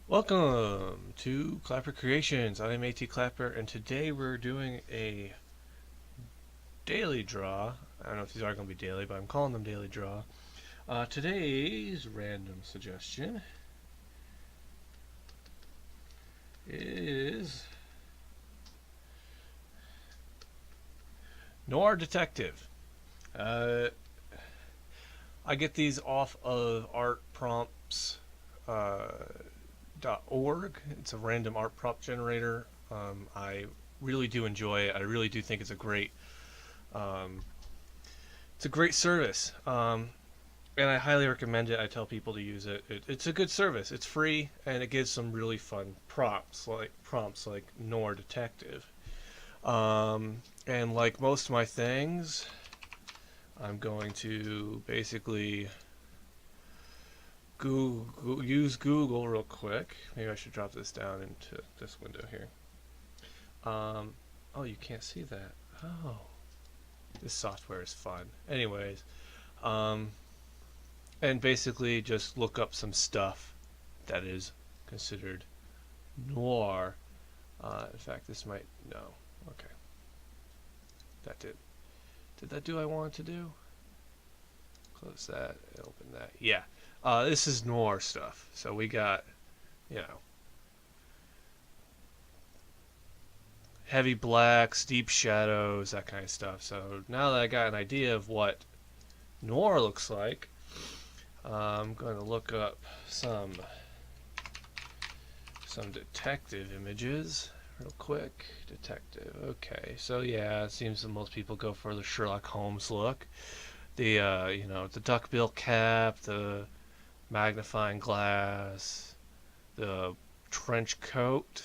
Welcome to Clapper Creations. I'm AT Clapper, and today we're doing a daily draw. I don't know if these are going to be daily, but I'm calling them daily draw. Today's random suggestion is Noir Detective. Uh, I get these off of artprompts. .org. It's a random art prop generator. I really do enjoy it. I really do think um, it's a great service, and I highly recommend it. I tell people to use it. It's a good service. It's free, and it gives some really fun prompts like Noir Detective. And like most of my things, I'm going to basically use Google real quick. Maybe I should drop this down into this window here. Oh, you can't see that. Oh, this software is fun. Anyways, um, and basically just look up some stuff that is considered noir. In fact, this might no. Okay, that did that do what I wanted to do? Close that and open that. Yeah, this is noir stuff. So we got, you know, heavy blacks, deep shadows, that kind of stuff. So now that I got an idea of what noir looks like, I'm going to look up some detective images real quick. Detective. Okay, so yeah, it seems that most people go for the Sherlock Holmes look. The the duckbill cap, the magnifying glass, the trench coat.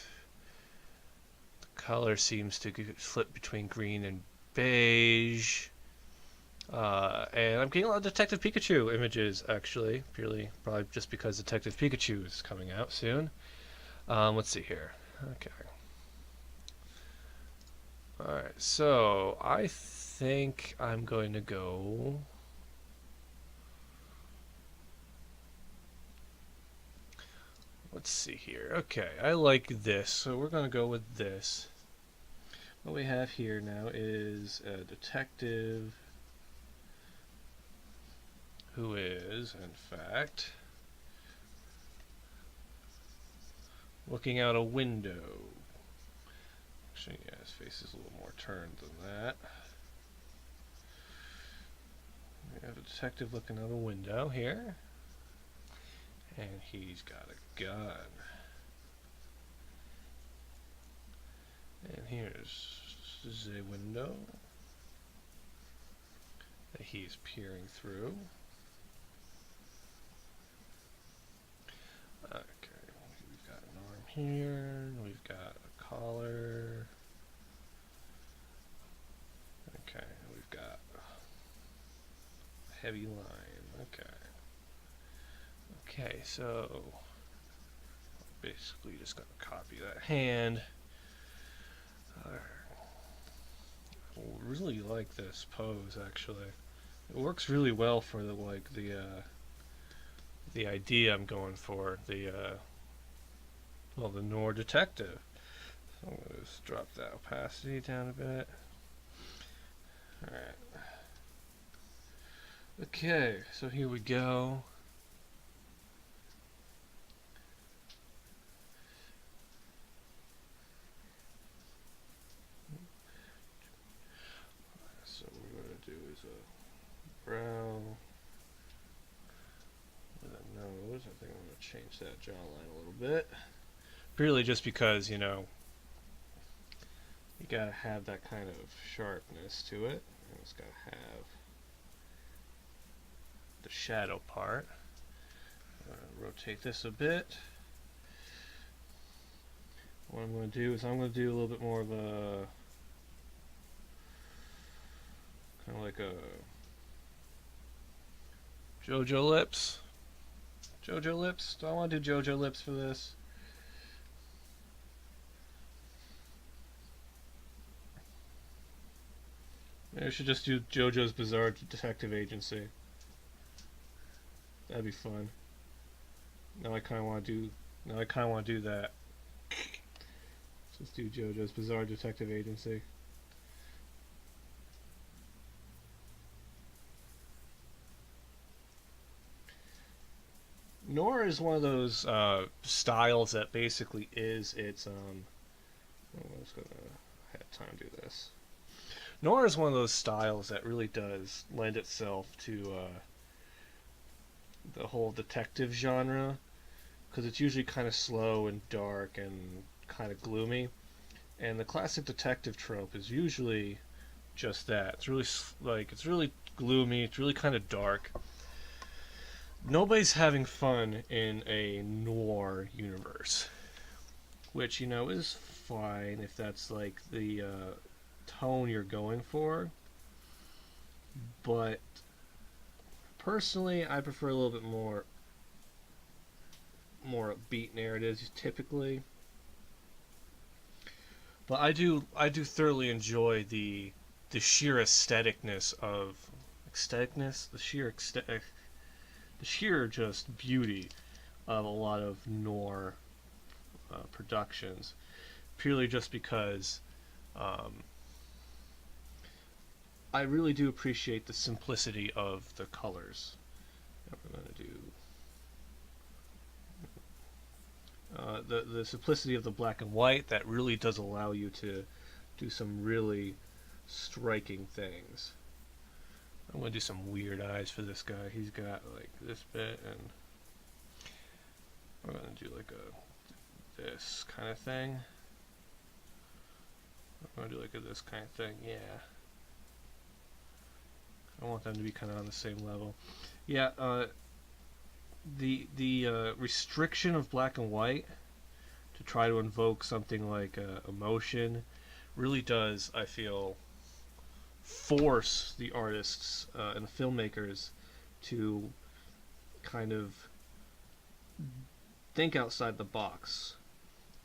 The color seems to flip between green and beige. And I'm getting a lot of Detective Pikachu images, actually. Purely, probably just because Detective Pikachu is coming out soon. Let's see here. Okay. Alright, so I think I'm going to go. Let's see here. Okay, I like this, so we're going to go with this. What we have here now is a detective who is, in fact, looking out a window. Actually, yeah, his face is a little more turned than that. We have a detective looking out a window here. And he's got a gun. And here's the window that he's peering through. Okay, we've got an arm here. We've got a collar. Okay, we've got a heavy line. Okay. Okay, so basically just gonna copy that hand. I really like this pose, actually. It works really well for the idea I'm going for, the Noir detective. So I'm gonna just drop that opacity down a bit. All right. Okay, so here we go. So what we're gonna do is a brow with a nose. I think I'm gonna change that jawline a little bit. Purely just because, you gotta have that kind of sharpness to it. And it's gotta have the shadow part. Rotate this a bit. What I'm going to do is I'm going to do a little bit more of a kind of like a JoJo lips. JoJo lips? Do I want to do JoJo lips for this? Maybe I should just do JoJo's Bizarre Detective Agency. That'd be fun. Now I kind of want to do No, I kind of want to do that. Let's do JoJo's Bizarre Detective Agency. Noir is one of those styles that basically is its. I'm just gonna have time to do this. Noir is one of those styles that really does lend itself to the whole detective genre because it's usually kind of slow and dark and kind of gloomy. And the classic detective trope is usually just that. It's really it's really gloomy. It's really kind of dark. Nobody's having fun in a noir universe, which is fine if that's like the tone you're going for. But personally, I prefer a little bit more upbeat narratives typically. But I do thoroughly enjoy the sheer aestheticness, the sheer just beauty of a lot of noir productions, purely just because um, I really do appreciate the simplicity of the colors. We're going to do the simplicity of the black and white that really does allow you to do some really striking things. I'm gonna do some weird eyes for this guy. He's got like this bit, and I'm gonna do like a this kind of thing. I'm gonna do like a this kind of thing. Yeah, I want them to be kind of on the same level. Yeah, the restriction of black and white to try to invoke something like emotion really does, I feel, force the artists and the filmmakers to kind of think outside the box,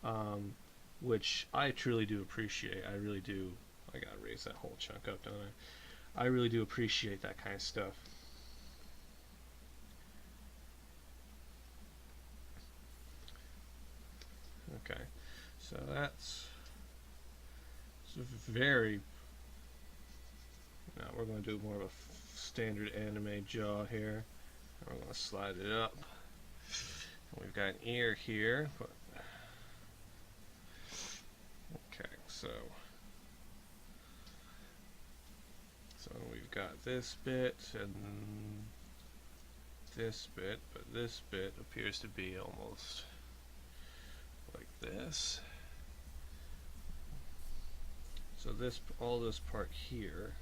um, which I truly do appreciate. I really do. I gotta raise that whole chunk up, don't I? I really do appreciate that kind of stuff. Okay, so that's very. Now we're going to do more of a standard anime jaw here. We're going to slide it up. We've got an ear here. Okay, so we've got this bit and this bit, but this bit appears to be almost like this. So all this part here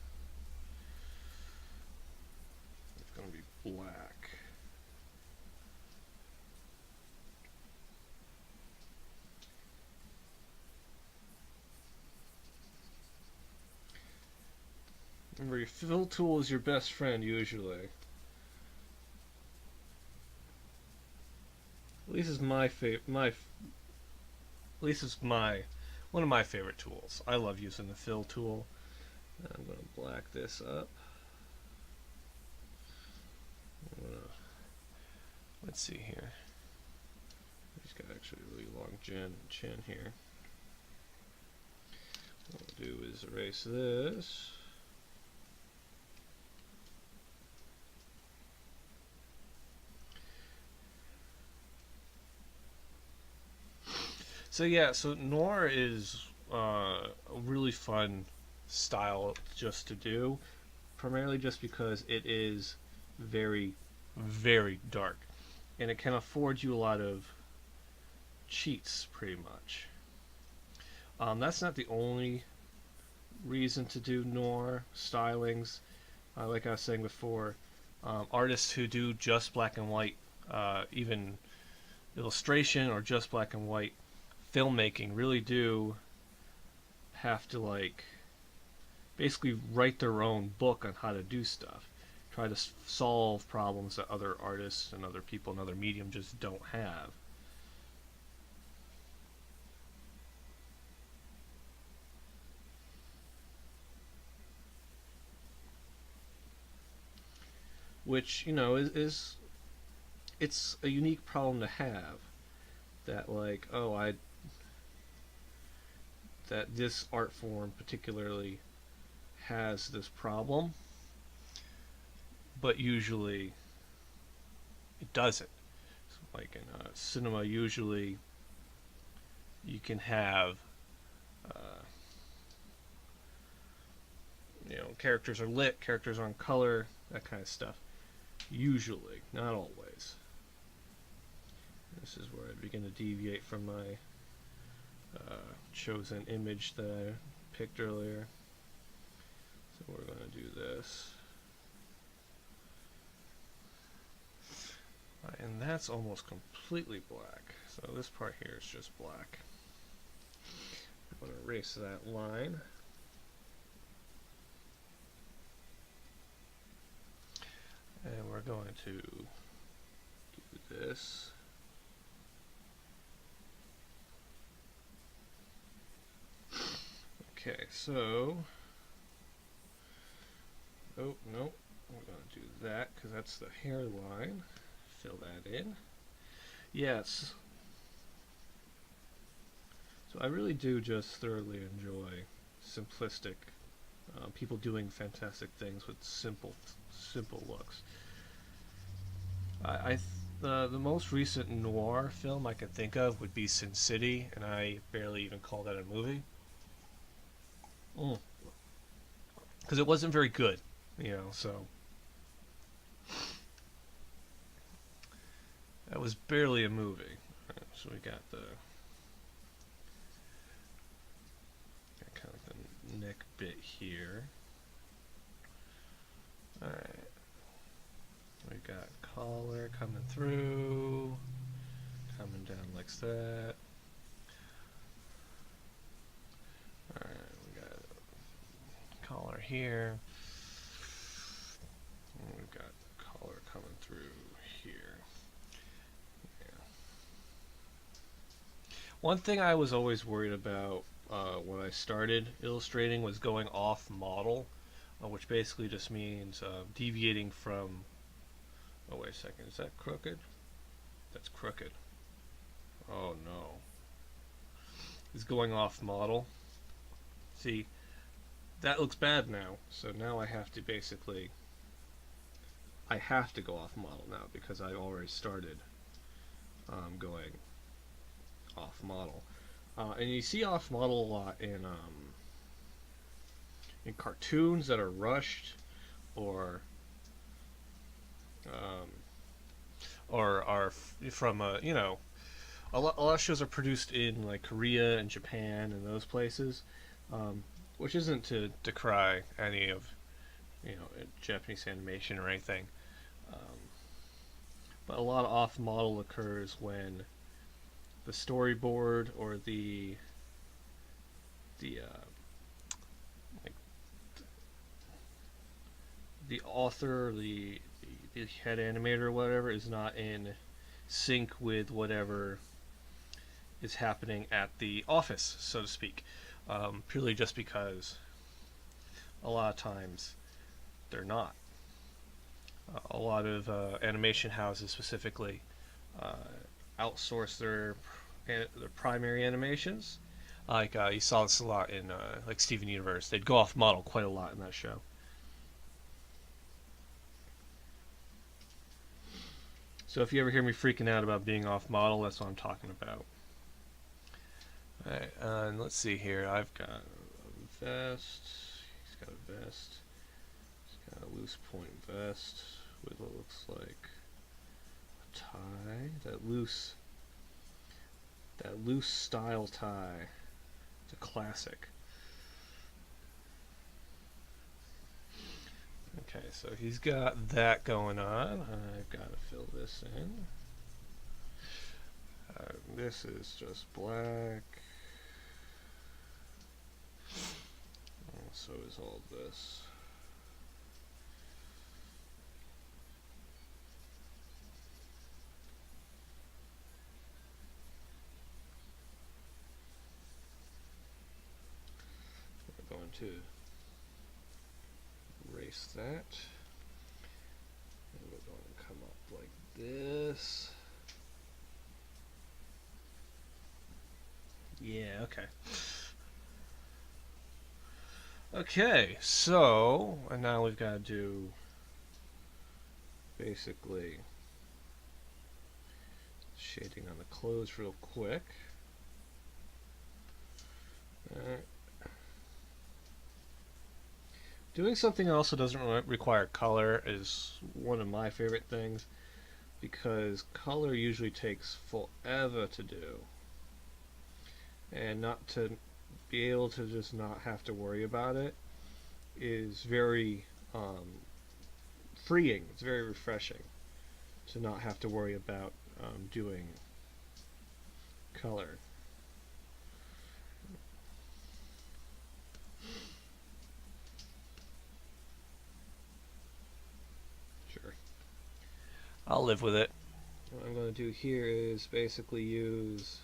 is going to be black. Remember, your fill tool is your best friend usually. At least it's my favorite. At least it's my one of my favorite tools. I love using the fill tool. I'm going to black this up. Let's see here. He's got actually a really long chin here. What we'll do is erase this. So yeah, so noir is a really fun style just to do, primarily just because it is very, very dark, and it can afford you a lot of cheats, pretty much. That's not the only reason to do noir stylings. Like I was saying before, artists who do just black and white, even illustration or just black and white filmmaking, really do have to like basically write their own book on how to do stuff. Try to solve problems that other artists and other people in other medium just don't have. Which, is it's a unique problem to have. that like, oh, I that this art form particularly has this problem, but usually it doesn't. So like in cinema, usually you can have uh, characters are lit, characters are in color, that kind of stuff. Usually, not always. This is where I begin to deviate from my chosen image that I picked earlier. So we're going to do this. And that's almost completely black. So this part here is just black. I'm going to erase that line. And we're going to do this. Okay, so... Oh, no. We're going to do that because that's the hairline. Fill that in. Yes. So I really do just thoroughly enjoy simplistic people doing fantastic things with simple looks. The most recent noir film I could think of would be Sin City, and I barely even call that a movie. Because it wasn't very good, so that was barely a movie. So we got the kind of the neck bit here. Alright. We got collar coming through, coming down like that. Alright, we got collar here. And we've got collar coming through here. Yeah. One thing I was always worried about when I started illustrating was going off model, which basically just means deviating from... Oh, wait a second. Is that crooked? That's crooked. Oh, no. It's going off model. See, that looks bad now. So now I have to basically... I have to go off model now because I already started going off model. And you see off model a lot in cartoons that are rushed or are from a lot of shows are produced in like Korea and Japan and those places, which isn't to decry any of Japanese animation or anything, but a lot of off model occurs when the storyboard or the like the author, the head animator or whatever is not in sync with whatever is happening at the office, so to speak. Purely just because a lot of times they're not. A lot of animation houses specifically outsource their primary animations. Like you saw this a lot in like Steven Universe. They'd go off model quite a lot in that show. So if you ever hear me freaking out about being off model, that's what I'm talking about. Alright, and let's see here. I've got a vest. He's got a vest. He's got a loose point vest with what looks like a tie. That loose style tie. It's a classic. Okay, so he's got that going on. I've got to fill this in. This is just black. So is all this. We're going to erase that. And we're going to come up like this. Okay. Okay, so, and now we've got to do basically shading on the clothes real quick. Alright. Doing something that also doesn't require color is one of my favorite things because color usually takes forever to do. And not to be able to just not have to worry about it is very freeing. It's very refreshing to not have to worry about doing color. Sure. I'll live with it. What I'm going to do here is basically use,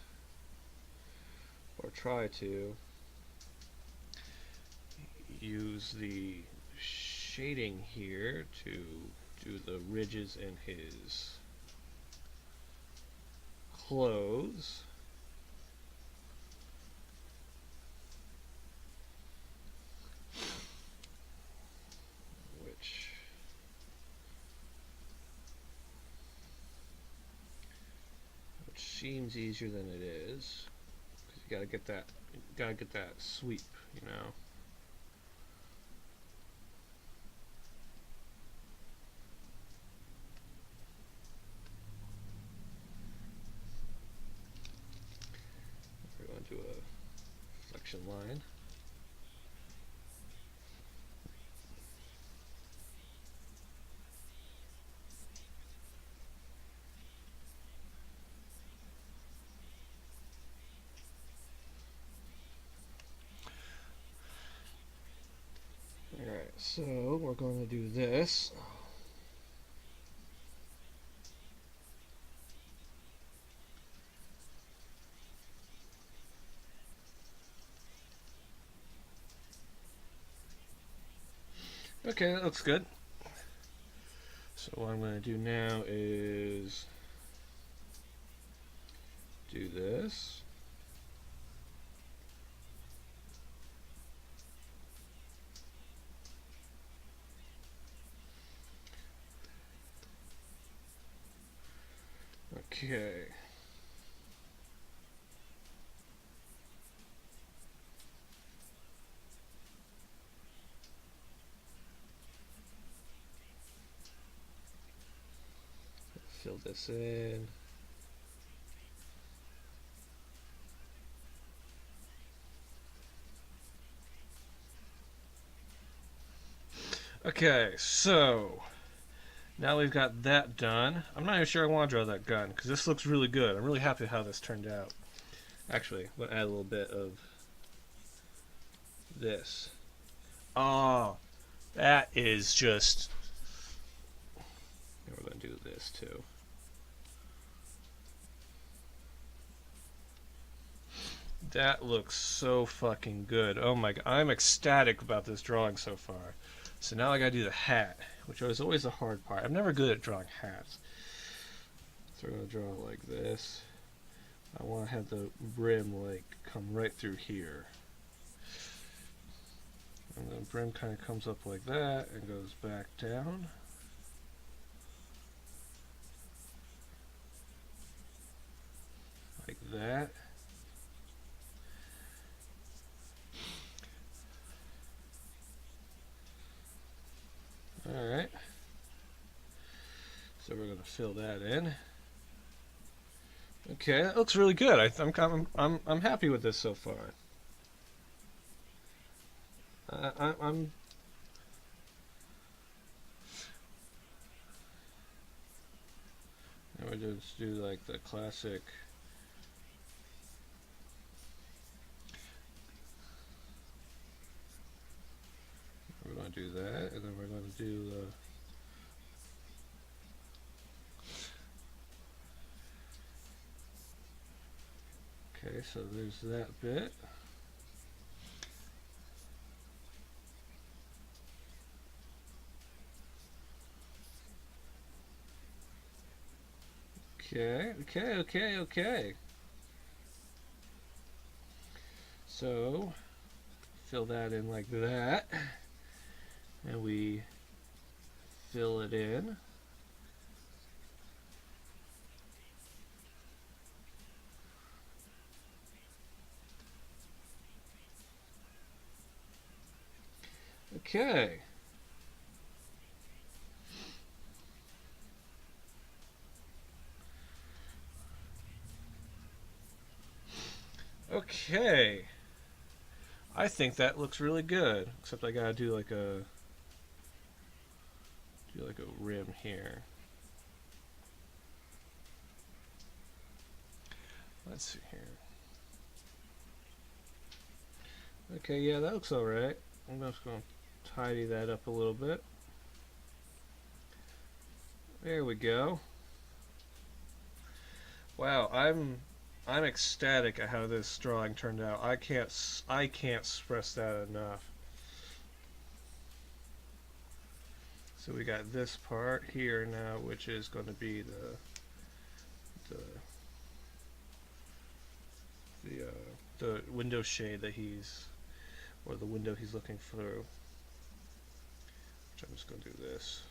or try to, use the shading here to do the ridges in his clothes. Which seems easier than it is. Because you gotta get that sweep, you know. We're going to do a flexion line. Alright, so we're going to do this. Okay, that looks good. So what I'm going to do now is do this. Okay. Fill this in. Okay, so now we've got that done. I'm not even sure I want to draw that gun because this looks really good. I'm really happy how this turned out. Actually, I'm going to add a little bit of this. Oh, that is just... And we're going to do this too. That looks so fucking good. Oh my god, I'm ecstatic about this drawing so far. So now I gotta do the hat, which was always the hard part. I'm never good at drawing hats. So we're gonna draw like this. I want to have the brim like come right through here. And the brim kind of comes up like that and goes back down. Like that. Alright. So we're going to fill that in. Okay, that looks really good. I'm happy with this so far. I'm and we just do like the classic. We're going to do that, and then we're going to do the. Okay, so there's that bit. Okay. So fill that in like that, and we fill it in. Okay. Okay. I think that looks really good. Except I gotta do like a rim here. Let's see here. Okay, yeah, that looks alright. I'm just gonna tidy that up a little bit. There we go. Wow, I'm ecstatic at how this drawing turned out. I can't stress that enough. So we got this part here now, which is going to be the the window shade that or the window he's looking through. Which I'm just going to do this.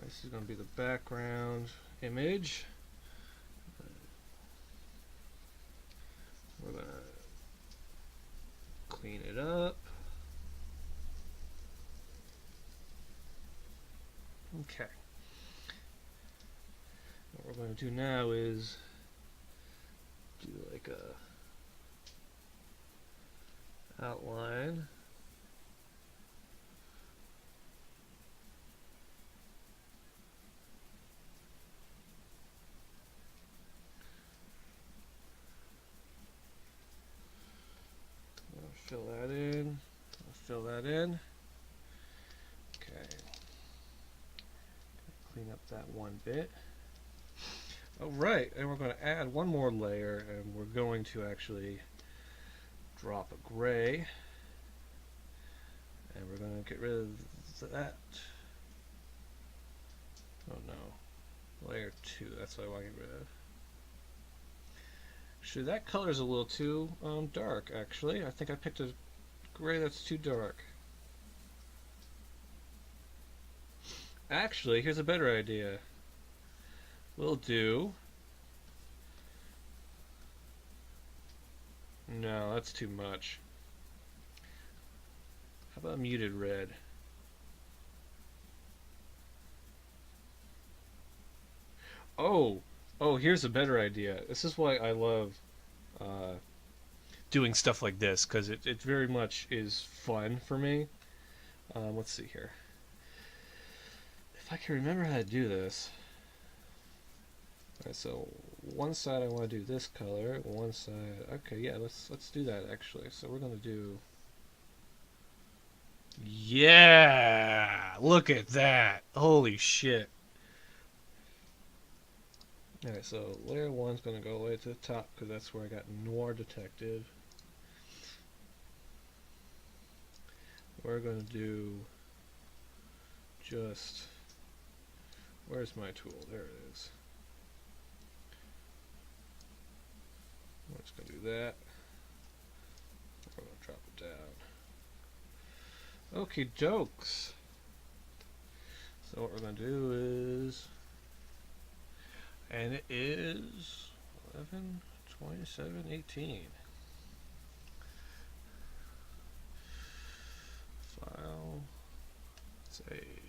This is going to be the background image. We're going to clean it up. Okay. What we're going to do now is do like a outline. Fill that in. Fill that in. Okay. Clean up that one bit. Alright, and we're going to add one more layer, and we're going to actually drop a gray. And we're going to get rid of that. Oh no. Layer 2, that's what I want to get rid of. Actually, that color's a little too dark, actually. I think I picked a gray that's too dark. Actually, here's a better idea. We'll do... No, that's too much. How about muted red? Oh! Oh, here's a better idea. This is why I love doing stuff like this, because it very much is fun for me. Let's see here. If I can remember how to do this. Alright, so one side I want to do this color, one side... Okay, yeah, let's do that, actually. So we're going to do... Yeah! Look at that! Holy shit. Alright, so layer 1's going to go all the way to the top, because that's where I got Noir Detective. We're going to do just... Where's my tool? There it is. I'm just going to do that. We're going to drop it down. Okie dokes. So what we're going to do is... And it is 11, 27, 18. File, save.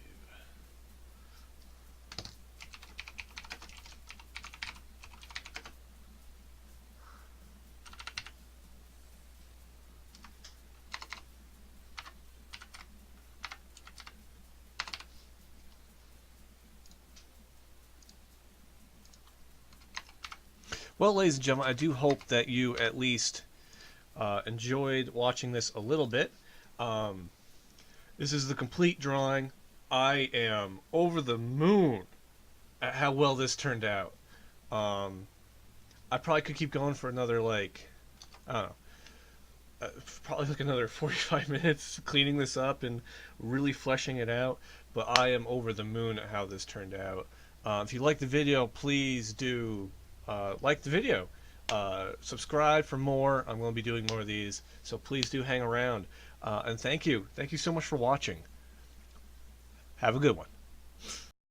Well, ladies and gentlemen, I do hope that you at least enjoyed watching this a little bit. Um, this is the complete drawing. I am over the moon at how well this turned out. Um, I probably could keep going for another, like, I don't know, probably like another 45 minutes cleaning this up and really fleshing it out. But I am over the moon at how this turned out. If you like the video, please do like the video. Subscribe for more. I'm going to be doing more of these, so please do hang around. And thank you. Thank you so much for watching. Have a good one.